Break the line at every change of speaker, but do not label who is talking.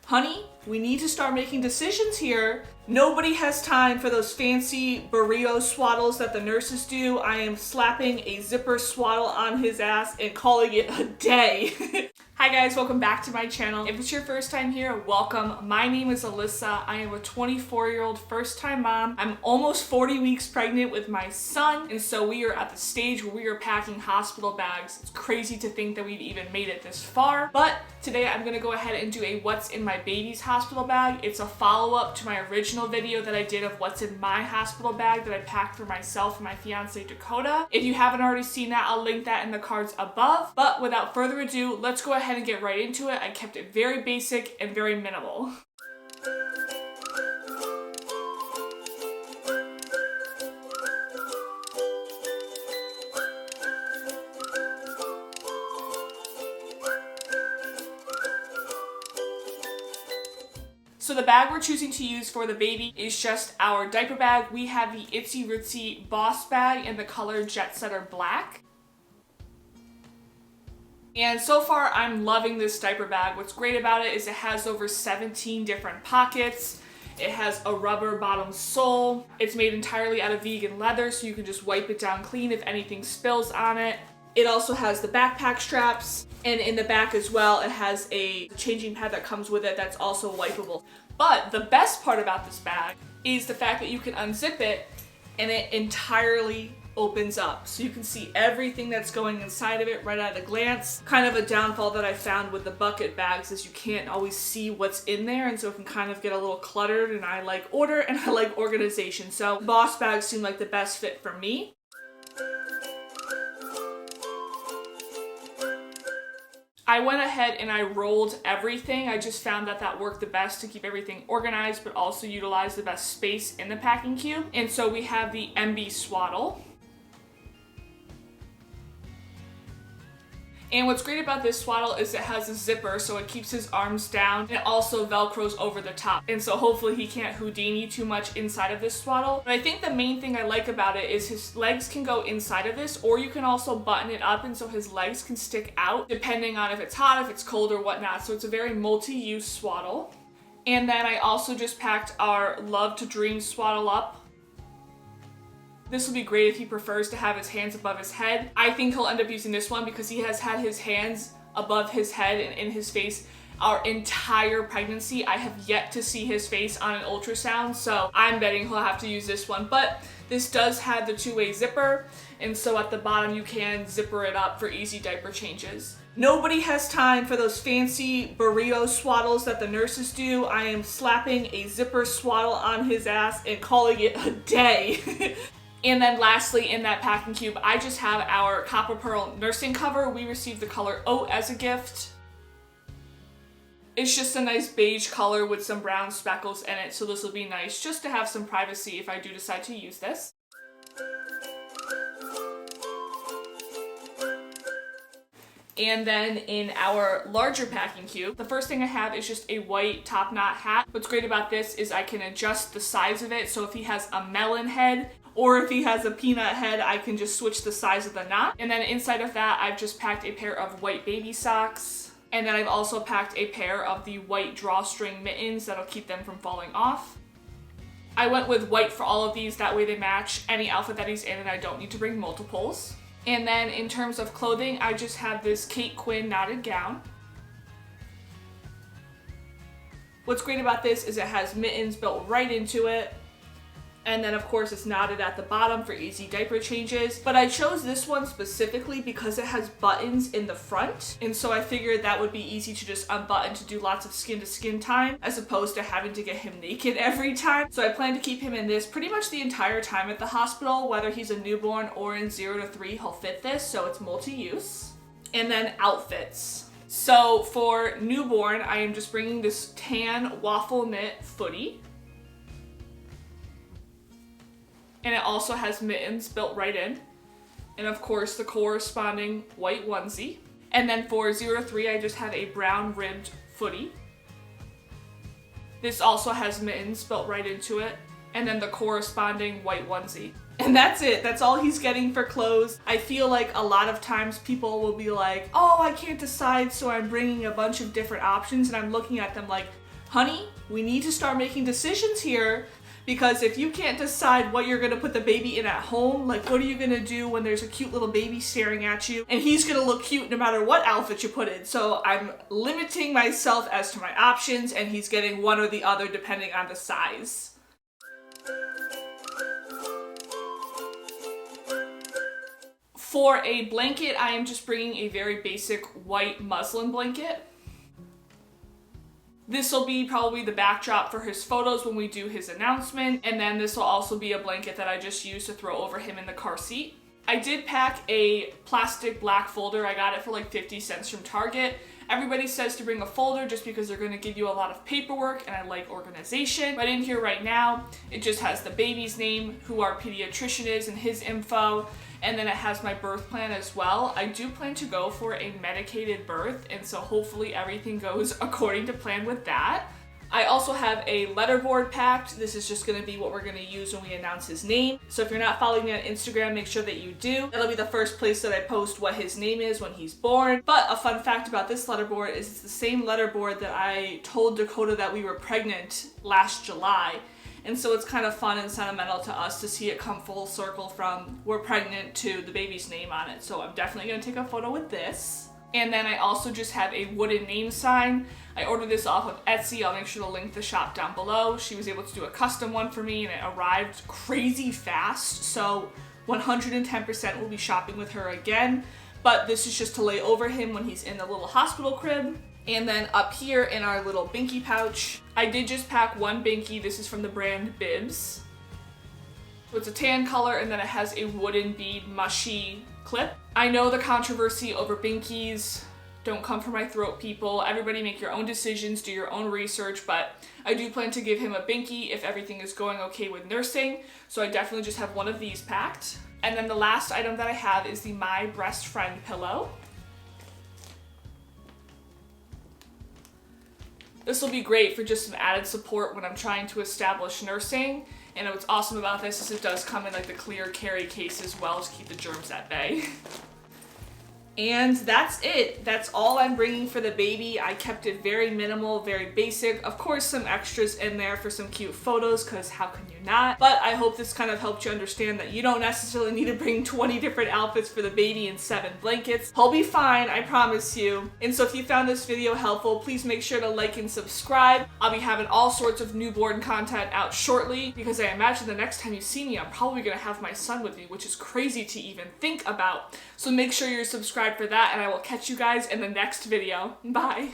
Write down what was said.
Honey, we need to start making decisions here. Nobody has time for those fancy burrito swaddles that the nurses do. I am slapping a zipper swaddle on his ass and calling it a day. Hi guys, welcome back to my channel. If it's your first time here, welcome. My name is Alyssa. I am a 24-year-old first-time mom. I'm almost 40 weeks pregnant with my son, and so we are at the stage where we are packing hospital bags. It's crazy to think that we've even made it this far, but today I'm gonna go ahead and do a what's in my baby's hospital bag. It's a follow-up to my original video that I did of what's in my hospital bag that I packed for myself and my fiance Dakota. If you haven't already seen that, I'll link that in the cards above. But without further ado, let's go ahead and get right into it. I kept it very basic and very minimal. So the bag we're choosing to use for the baby is just our diaper bag. We have the Itsy Rootsy Boss bag in the color Jet Setter Black. And so far, I'm loving this diaper bag. What's great about it is it has over 17 different pockets. It has a rubber bottom sole. It's made entirely out of vegan leather, so you can just wipe it down clean if anything spills on it. It also has the backpack straps, and in the back as well, it has a changing pad that comes with it that's also wipeable. But the best part about this bag is the fact that you can unzip it and it entirely opens up. So you can see everything that's going inside of it right at a glance. Kind of a downfall that I found with the bucket bags is you can't always see what's in there, and so it can kind of get a little cluttered, and I like order and I like organization. So Boss bags seem like the best fit for me. I went ahead and I rolled everything. I just found that that worked the best to keep everything organized, but also utilize the best space in the packing cube. And so we have the MB swaddle. And what's great about this swaddle is it has a zipper, so it keeps his arms down, and it also velcros over the top. And so hopefully he can't Houdini too much inside of this swaddle. But I think the main thing I like about it is his legs can go inside of this, or you can also button it up and so his legs can stick out depending on if it's hot, if it's cold, or whatnot. So it's a very multi-use swaddle. And then I also just packed our Love to Dream swaddle up. This will be great if he prefers to have his hands above his head. I think he'll end up using this one because he has had his hands above his head and in his face our entire pregnancy. I have yet to see his face on an ultrasound, so I'm betting he'll have to use this one. But this does have the two-way zipper, and so at the bottom you can zipper it up for easy diaper changes. Nobody has time for those fancy burrito swaddles that the nurses do. I am slapping a zipper swaddle on his ass and calling it a day. And then lastly, in that packing cube, I just have our Copper Pearl nursing cover. We received the color Oat as a gift. It's just a nice beige color with some brown speckles in it, so this will be nice just to have some privacy if I do decide to use this. And then in our larger packing cube, the first thing I have is just a white top knot hat. What's great about this is I can adjust the size of it, so if he has a melon head, or if he has a peanut head, I can just switch the size of the knot. And then inside of that, I've just packed a pair of white baby socks. And then I've also packed a pair of the white drawstring mittens that'll keep them from falling off. I went with white for all of these, that way they match any outfit that he's in and I don't need to bring multiples. And then in terms of clothing, I just have this Kate Quinn knotted gown. What's great about this is it has mittens built right into it. And then of course it's knotted at the bottom for easy diaper changes. But I chose this one specifically because it has buttons in the front. And so I figured that would be easy to just unbutton to do lots of skin to skin time, as opposed to having to get him naked every time. So I plan to keep him in this pretty much the entire time at the hospital, whether he's a newborn or in 0 to 3, he'll fit this, so it's multi-use. And then outfits. So for newborn, I am just bringing this tan waffle knit footie. And it also has mittens built right in. And of course the corresponding white onesie. And then for 0 to 3, I just have a brown ribbed footie. This also has mittens built right into it. And then the corresponding white onesie. And that's it. That's all he's getting for clothes. I feel like a lot of times people will be like, oh, I can't decide, so I'm bringing a bunch of different options. And I'm looking at them like, honey, we need to start making decisions here, because if you can't decide what you're gonna put the baby in at home, like what are you gonna do when there's a cute little baby staring at you? And he's gonna look cute no matter what outfit you put in. So I'm limiting myself as to my options, and he's getting one or the other depending on the size. For a blanket, I am just bringing a very basic white muslin blanket. This will be probably the backdrop for his photos when we do his announcement, and then this will also be a blanket that I just use to throw over him in the car seat. I did pack a plastic black folder. I got it for like 50 cents from Target. Everybody says to bring a folder just because they're going to give you a lot of paperwork, and I like organization. But in here right now, it just has the baby's name, who our pediatrician is, and his info. And then it has my birth plan as well. I do plan to go for a medicated birth, and so hopefully everything goes according to plan with that. I also have a letterboard packed. This is just gonna be what we're gonna use when we announce his name. So if you're not following me on Instagram, make sure that you do. That'll be the first place that I post what his name is when he's born. But a fun fact about this letterboard is it's the same letterboard that I told Dakota that we were pregnant last July. And so it's kind of fun and sentimental to us to see it come full circle from we're pregnant to the baby's name on it. So I'm definitely gonna take a photo with this. And then I also just have a wooden name sign. I ordered this off of Etsy. I'll make sure to link the shop down below. She was able to do a custom one for me, and it arrived crazy fast. So 110% will be shopping with her again. But this is just to lay over him when he's in the little hospital crib. And then up here in our little binky pouch, I did just pack one binky. This is from the brand Bibs. So it's a tan color, and then it has a wooden bead mushy clip. I know the controversy over binkies. Don't come for my throat, people. Everybody make your own decisions, do your own research, but I do plan to give him a binky if everything is going okay with nursing. So I definitely just have one of these packed. And then the last item that I have is the My Breast Friend pillow. This will be great for just some added support when I'm trying to establish nursing. And what's awesome about this is it does come in like the clear carry case as well to keep the germs at bay. And that's it. That's all I'm bringing for the baby. I kept it very minimal, very basic. Of course, some extras in there for some cute photos, because how can you not? But I hope this kind of helped you understand that you don't necessarily need to bring 20 different outfits for the baby and 7 blankets. He'll be fine, I promise you. And so if you found this video helpful, please make sure to like and subscribe. I'll be having all sorts of newborn content out shortly, because I imagine the next time you see me, I'm probably gonna have my son with me, which is crazy to even think about. So make sure you're subscribed for that, and I will catch you guys in the next video. Bye.